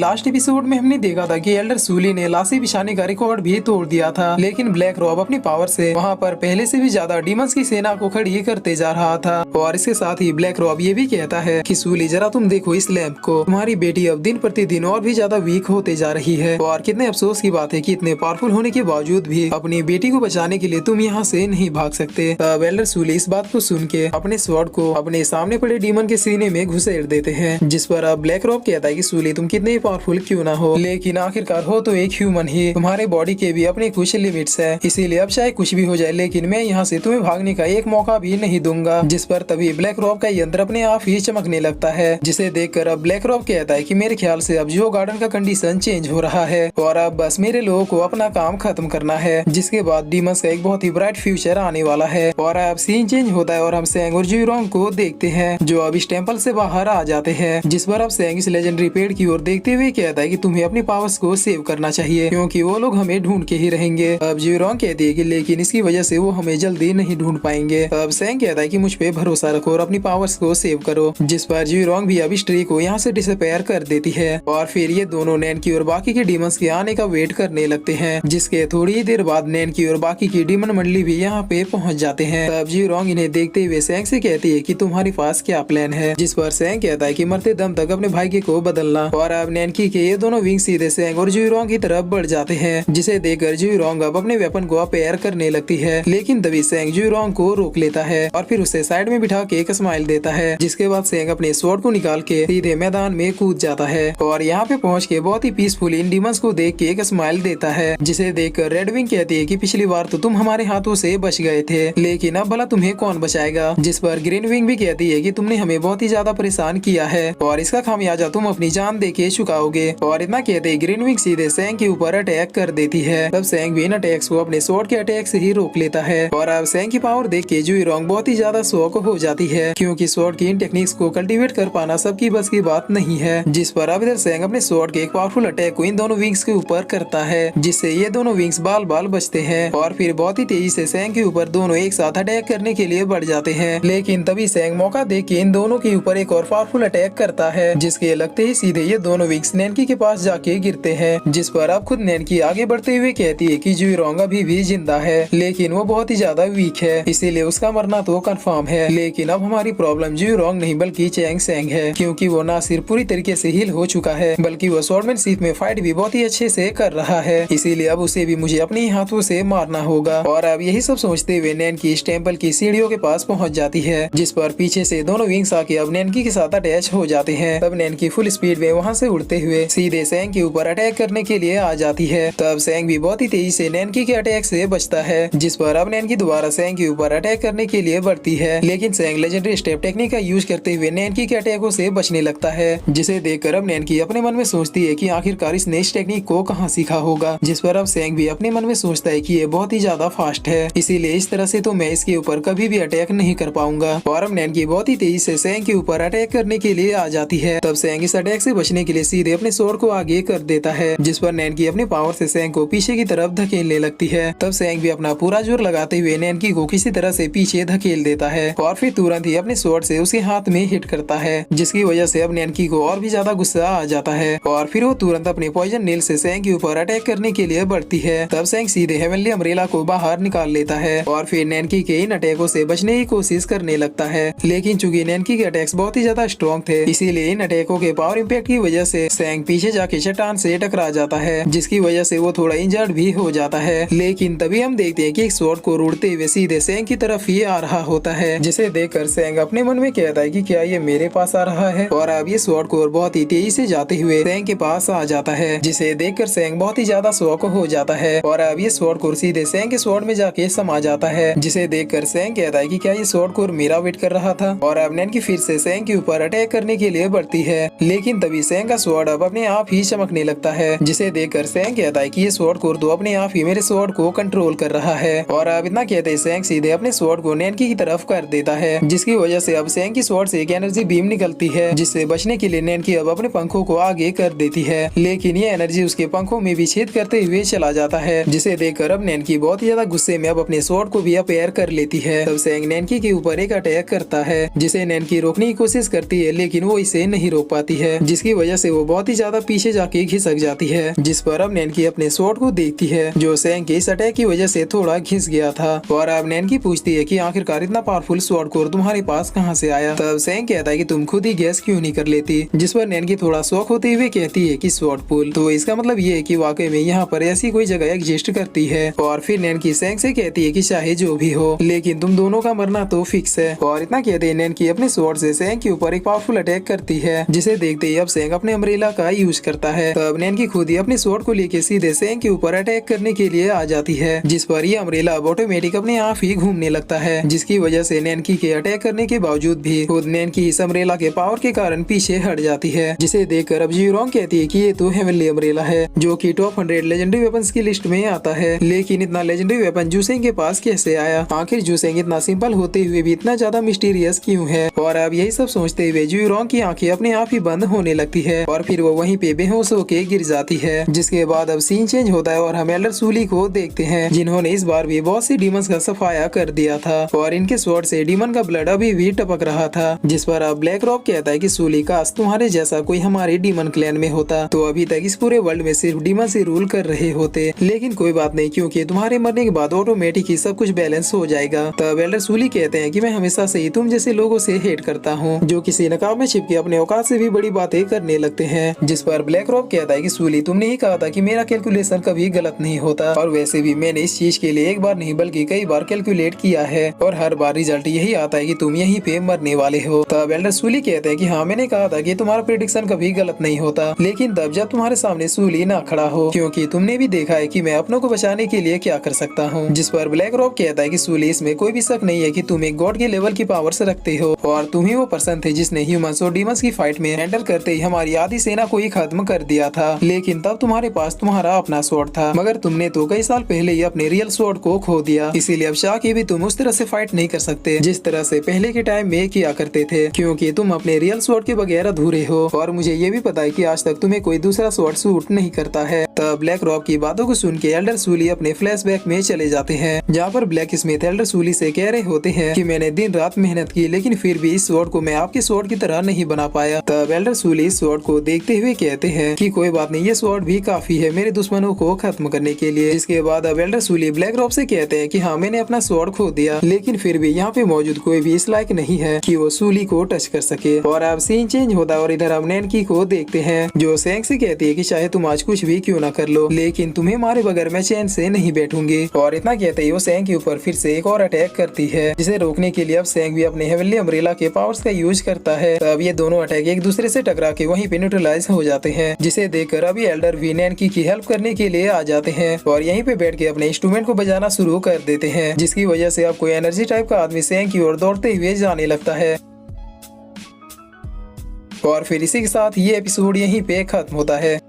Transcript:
Last episode में हमने देखा था कि एल्डर सूली ने लाशें बिछाने का रिकॉर्ड भी तोड़ दिया था, लेकिन ब्लैक रॉब अपनी पावर से वहां पर पहले से भी ज्यादा डीमंस की सेना को खड़ी करते जा रहा था। और इसके साथ ही ब्लैक रॉब ये भी कहता है कि सूली जरा तुम देखो इस लैंप को, तुम्हारी बेटी अब दिन प्रतिदिन और भी ज्यादा वीक होते जा रही है और कितने अफसोस की बात है कि इतने पावरफुल होने के बावजूद भी अपनी बेटी को बचाने के लिए तुम यहाँ से नहीं भाग सकते। तब एल्डर सूली इस बात को सुन के अपने स्वॉर्ड को अपने सामने पड़े डीमन के सीने में घुसेड़ देते हैं, जिस पर अब ब्लैक रॉब कहता है कि सूली तुम कितने पावरफुल क्यों ना हो, लेकिन आखिरकार हो तो एक ह्यूमन ही, तुम्हारे बॉडी के भी अपने कुछ लिमिट्स है, इसीलिए अब चाहे कुछ भी हो जाए लेकिन मैं यहाँ से तुम्हें भागने का एक मौका भी नहीं दूंगा। जिस पर तभी ब्लैक रॉब का यंत्र अपने आप ही चमकने लगता है, जिसे देखकर अब ब्लैक रॉब कहता है कि मेरे ख्याल से अब जो गार्डन का कंडीशन चेंज हो रहा है और अब बस मेरे लोगों को अपना काम खत्म करना है, जिसके बाद डीमंस का एक बहुत ही ब्राइट फ्यूचर आने वाला है। और अब सीन चेंज होता है और हम सेंग और ज्यूरोंग को देखते हैं जो अब इस टेम्पल से बाहर आ जाते हैं, जिस पर अब सेंग इस लेजेंडरी पेड़ की ओर देखते हुए कहता है कि तुम्हें अपनी पावर्स को सेव करना चाहिए क्योंकि वो लोग हमें ढूंढ के ही रहेंगे। अब ज्यूरोंग कहती है कि लेकिन इसकी वजह से वो हमें जल्दी नहीं ढूंढ पाएंगे। अब सेंग कहता है कि मुझ पे भरोसा रखो और अपनी पावर्स को सेव करो, जिस पर ज्यूरोंग भी अब इस ट्री को यहाँ से डिसअपेयर कर देती है। और फिर ये दोनों नैनकी और बाकी के डीमंस के आने का वेट करने लगते हैं, जिसके थोड़ी ही देर बाद नैनकी और बाकी की डीमन मंडली भी यहाँ पे पहुँच जाते हैं। तब ज्यूरोंग इन्हें देखते हुए सेंग से कहती है कि तुम्हारे पास क्या प्लान है, जिस पर सेंग कहता है कि मरते दम तक अपने भाग्य को बदलना। और अब नैनकी के ये दोनों विंग सीधे सेंग और ज्यूरोंग की तरफ बढ़ जाते हैं, जिसे देखकर ज्यूरोंग अब अपने वेपन को अपेयर करने लगती है, लेकिन तभी सेंग ज्यूरोंग को रोक लेता है और फिर उसे साइड में बिठा के एक स्माइल देता है, जिसके बाद सेंग अपने स्वॉर्ड को निकाल के सीधे मैदान में कूद जाता है और यहाँ पे पहुँच के बहुत ही पीसफुल इन डीमंस को देख के एक स्माइल देता है, जिसे देखकर रेड विंग कहती है कि पिछली बार तो तुम हमारे हाथों से बच गए थे, लेकिन अब भला तुम्हें कौन बचाएगा। जिस पर ग्रीन विंग भी कहती है कि तुमने हमें बहुत ही ज्यादा परेशान किया है और इसका खामियाजा तुम अपनी जान दे के चुकाओगे। और इतना कहते ही ग्रीन विंग सीधे सेंग के ऊपर अटैक कर देती है। तब सेंग भी इन अटैक्स को अपने स्वॉर्ड के अटैक से ही रोक लेता है और अब सेंग की पावर देख के ज्यूरोंग बहुत ही ज्यादा शौक हो जाती है, क्योंकि स्वॉर्ड की इन टेक्निक्स को कल्टीवेट कर पाना सबकी बस की बात नहीं है। जिस पर अब इधर सेंग अपने स्वॉर्ड के एक पावरफुल अटैक को इन दोनों विंग्स के ऊपर करता है, जिससे ये दोनों विंग्स बाल बाल बचते हैं और फिर बहुत ही तेजी से सेंग के ऊपर दोनों एक साथ अटैक करने के लिए बढ़ जाते हैं। लेकिन तभी सेंग मौका देख के इन दोनों के ऊपर एक और पावरफुल अटैक करता है, जिसके लगते ही सीधे ये दोनों विंग्स नैनकी के पास जाके गिरते हैं। जिस पर अब खुद नैनकी आगे बढ़ते हुए कहती है कि ज्यूरोंग अभी भी जिंदा है, लेकिन वो बहुत ही ज्यादा वीक है, इसीलिए उसका मरना तो कंफर्म है। लेकिन अब हमारी प्रॉब्लम ज्यूरोंग नहीं बल्कि चैंग सेंग है, क्योंकि वो ना सिर्फ पूरी तरीके से हील हो चुका है बल्कि वो स्वॉर्डमैनशिप में फाइट भी बहुत ही अच्छे से कर रहा है, इसीलिए अब उसे भी मुझे अपने हाथों से मारना होगा। और अब यही सब सोचते हुए नैनकी इस टेम्पल की सीढ़ियों के पास पहुंच जाती है, जिस पर पीछे से दोनों विंग्स आके अब नैनकी के साथ अटैच हो जाते हैं। तब नैनकी फुल स्पीड में वहां से उड़ते हुए सीधे सेंग के ऊपर अटैक करने के लिए आ जाती है। तब सेंग भी बहुत ही तेजी से नैनकी के अटैक से बचता है, जिस पर अब नैनकी दोबारा सेंग के ऊपर अटैक करने के लिए बढ़ती है, लेकिन सेंग लेजेंडरी स्टेप टेक्निक का यूज करते हुए नैनकी के अटैकों से बचने लगता है, जिसे देखकर अब नैनकी अपने मन में सोचती है कि आखिरकार इसने इस टेक्निक को कहाँ सीखा होगा। जिस पर अब सेंग भी अपने मन में सोचता है कि ये बहुत ही ज्यादा फास्ट है, इसीलिए इस तरह से तो मैं इसके ऊपर कभी भी अटैक नहीं कर पाऊंगा। और अब नैनकी बहुत ही तेजी से सेंग के ऊपर अटैक करने के लिए आ जाती है। तब सेंग इस अटैक से बचने के लिए सीधे अपने स्वॉर्ड को आगे कर देता है, जिस पर नैनकी अपने पावर से सेंग को पीछे की तरफ धकेलने लगती है। तब सेंग भी अपना पूरा जोर लगाते हुए नैनकी को किसी तरह से पीछे धकेल देता है और फिर तुरंत ही अपने स्वॉर्ड से उसके हाथ में हिट करता है, जिसकी वजह से अब नैनकी को और भी ज्यादा गुस्सा आ जाता है और फिर वो तुरंत अपने पॉइजन नील से सेंग के ऊपर अटैक करने के लिए बढ़ती है। तब सेंग सीधे हेवनली अम्ब्रेला को बाहर निकाल लेता है और फिर नैनकी के इन अटैकों से बचने की कोशिश करने लगता है, लेकिन चूंकि नैनकी के अटैक्स बहुत ही ज्यादा स्ट्रॉन्ग थे, इसीलिए इन अटैकों के पावर इम्पैक्ट की वजह से सेंग पीछे जाके चट्टान से टकरा जाता है, जिसकी वजह से वो थोड़ा इंजर्ड भी हो जाता है। लेकिन तभी हम देखते हैं कि एक स्वॉर्ड को उड़ते हुए सीधे सेंग की तरफ ही आ रहा होता है, जिसे देखकर सेंग अपने मन में कहता है कि क्या ये मेरे पास आ रहा है। और अब ये स्वॉर्ड को बहुत ही तेजी से जाते हुए सेंग के पास आ जाता है, जिसे देखकर सेंग बहुत ही ज्यादा शॉक हो जाता है और अब ये स्वॉर्ड को सीधे सेंग के स्वॉर्ड में जाके समा जाता है, जिसे देखकर सेंग कहता है कि क्या ये स्वॉर्ड को मेरा वेट कर रहा था। और अब नैनकी फिर से सेंग के ऊपर अटैक करने के लिए बढ़ती है, लेकिन तभी सेंग का स्वॉर्ड अब अपने आप ही चमकने लगता है, जिसे देखकर सेंग कहता है कि ये स्वॉर्ड को तो अपने आप ही मेरे स्वॉर्ड को कंट्रोल कर रहा है। और अब इतना कहते ही सेंग सीधे अपने स्वॉर्ड को नैनकी की तरफ कर देता है, जिसकी वजह से अब सेंग की स्वॉर्ड से एक एनर्जी बीम निकलती है, जिससे बचने के लिए नैनकी अब अपने पंखों को आगे कर देती है, लेकिन ये एनर्जी उसके पंखों में भी छेद करते हुए चला जाता है, जिसे देखकर अब नैनकी बहुत ही ज्यादा गुस्से में अब अपने स्वॉर्ड को भी अपेयर कर लेती है। तब सेंग नैनकी के ऊपर एक अटैक करता है, जिसे नैनकी रोकने की कोशिश करती है, लेकिन वो इसे नहीं रोक पाती है, जिसकी वजह से वो बहुत ही ज्यादा पीछे जाके घिसक जाती है, जिस पर अब नैनकी अपने स्वॉर्ड को देखती है जो सैंग के इस अटैक की वजह से थोड़ा घिस गया था। और अब नैनकी पूछती है कि आखिरकार इतना पावरफुल स्वॉर्ड कोर तुम्हारे पास कहाँ से आया। तब सैंग कहता है कि तुम खुद ही गैस क्यों नहीं कर लेती, जिस पर नैनकी थोड़ा शौक होते हुए कहती है कि स्वॉर्ड पुल, तो इसका मतलब ये है कि वाकई में यहाँ पर ऐसी कोई जगह एग्जिस्ट करती है। और फिर नैनकी सैंग से कहती है कि चाहे जो भी हो लेकिन तुम दोनों का मरना तो फिक्स है। और इतना कहते हैं नैनकी अपने स्वॉर्ड से सैंग के ऊपर एक पावरफुल अटैक करती है, जिसे देखते ही अब सैंग अपने अम्ब्रेला का यूज करता है। तब नैनकी खुद ही अपने स्वॉर्ड को लेके सीधे सैंग के ऊपर अटैक करने के लिए आ जाती है, जिस पर ये अम्ब्रेला अब ऑटोमेटिक अपने आप ही घूमने लगता है, जिसकी वजह से नैनकी के अटैक करने के बावजूद भी खुद नैनकी इस अम्ब्रेला के पावर के कारण पीछे हट जाती है, जिसे देखकर अब जीरोंग कहती है कि ये तो हेवनली अम्ब्रेला है जो कि टॉप 100 लेजेंडरी वेपन्स की लिस्ट में आता है। लेकिन इतना लेजेंडरी वेपन जूसेंग के पास कैसे आया? आखिर जूसेंग इतना सिंपल होते हुए भी इतना ज्यादा मिस्टीरियस क्यों है? और अब यही सब सोचते हुए जीरोंग की आंखें अपने आप ही बंद होने लगती है और फिर वो वहीं पे बेहोश होके गिर जाती है। जिसके बाद अब सीन चेंज होता है और हम एल्डर सूली को देखते हैं, जिन्होंने इस बार भी बहुत सी डीमंस का सफाया कर दिया था और इनके स्वॉर्ड से डीमन का ब्लड अभी भी टपक रहा था। जिस पर अब ब्लैक रॉब कहता है कि सूली काश तुम्हारे जैसा कोई हमारे डीमन क्लैन में होता तो अभी तक इस पूरे वर्ल्ड में सिर्फ डीमन से रूल कर रहे होते, लेकिन कोई बात नहीं क्योंकि तुम्हारे मरने के बाद ऑटोमेटिक ही सब कुछ बैलेंस हो जाएगा। तब एल्डर सूली कहते हैं कि मैं हमेशा से ही तुम जैसे लोगों से हेट करता हूँ जो किसी नकाब में छिपके अपने औकात से भी बड़ी बातें करने लगते हैं। जिस पर ब्लैक रॉब कहता है कि सूली तुमने ही कहा था कि मेरा कैलकुलेशन कभी गलत नहीं होता, और वैसे भी मैंने इस चीज के लिए एक बार नहीं बल्कि कई बार कैलकुलेट किया है और हर बार रिजल्ट यही आता है कि तुम यहीं पे मरने वाले हो। तब एल्डर सूली कहते हैं कि हाँ मैंने कहा था कि तुम्हारा प्रेडिक्शन कभी गलत नहीं होता, लेकिन तब जब तुम्हारे सामने सूली ना खड़ा हो, क्योंकि तुमने भी देखा है कि मैं अपनों को बचाने के लिए क्या कर सकता हूँ। जिस पर ब्लैक रॉब कहता है कि सूली इसमें कोई भी शक नहीं है कि तुम एक गॉड के लेवल की पावर्स रखते हो और तुम ही वो पर्सन थे जिसने ह्यूमंस और डीमंस की फाइट में एंटर करते ही हमारी आधी सेना को ही खत्म कर दिया था। लेकिन तब तुम्हारे पास तुम्हारा अपना स्वॉर्ड था, मगर तुमने तो कई साल पहले ही अपने रियल स्वॉर्ड को खो दिया, इसीलिए अब चाह के भी तुम उस तरह से फाइट नहीं कर सकते जिस तरह से पहले के टाइम में किया करते थे, क्योंकि तुम अपने रियल स्वॉर्ड के बगैर अधूरे हो। और मुझे ये भी पता है कि आज तक तुम्हें कोई दूसरा स्वॉर्ड सूट नहीं करता है। तब ब्लैक रॉब की बातों को सुन के एल्डर सूली अपने फ्लैशबैक में चले जाते हैं, जहाँ पर ब्लैक स्मिथ एल्डर सूली से कह रहे होते हैं कि मैंने दिन रात मेहनत की लेकिन फिर भी इस स्वॉर्ड को मैं आपके स्वॉर्ड की तरह नहीं बना पाया। तब एल्डर सूली इस स्वॉर्ड को देखते हुए कहते हैं कि कोई बात नहीं, ये स्वॉर्ड भी काफी है मेरे दुश्मनों को खत्म करने के लिए। इसके बाद अब एल्डर सूली ब्लैक रॉब से कहते हैं कि हाँ मैंने अपना स्वॉर्ड खो दिया, लेकिन फिर भी यहाँ पे मौजूद कोई भी इस लायक नहीं है कि वो सूली को टच कर सके। और अब सीन चेंज होता है और इधर हम नैनकी को देखते हैं जो सैंग से कहती है कि चाहे तुम आज कुछ भी क्यों ना कर लो, लेकिन तुम्हें मारे बगैर मैं चैन से नहीं बैठूंगी। और इतना कहते ही वो सैंग के ऊपर फिर से एक और अटैक करती है, जिसे रोकने के लिए अब सैंग भी अपने हेवनली अम्ब्रेला के पावर्स का यूज करता है। तब ये दोनों अटैक एक दूसरे से टकरा के वहीं पे न्यूट्रलाइज हो जाते हैं, जिसे देखकर अभी एल्डर भी नैनकी की हेल्प करने के लिए आ जाते हैं और यहीं पे बैठ के अपने इंस्ट्रूमेंट को बजाना शुरू कर देते हैं, जिसकी वजह से अब कोई एनर्जी टाइप का आदमी सैंग की ओर दौड़ते हुए जाने लगता है। और फिर इसी के साथ ये एपिसोड यहीं पे खत्म होता है।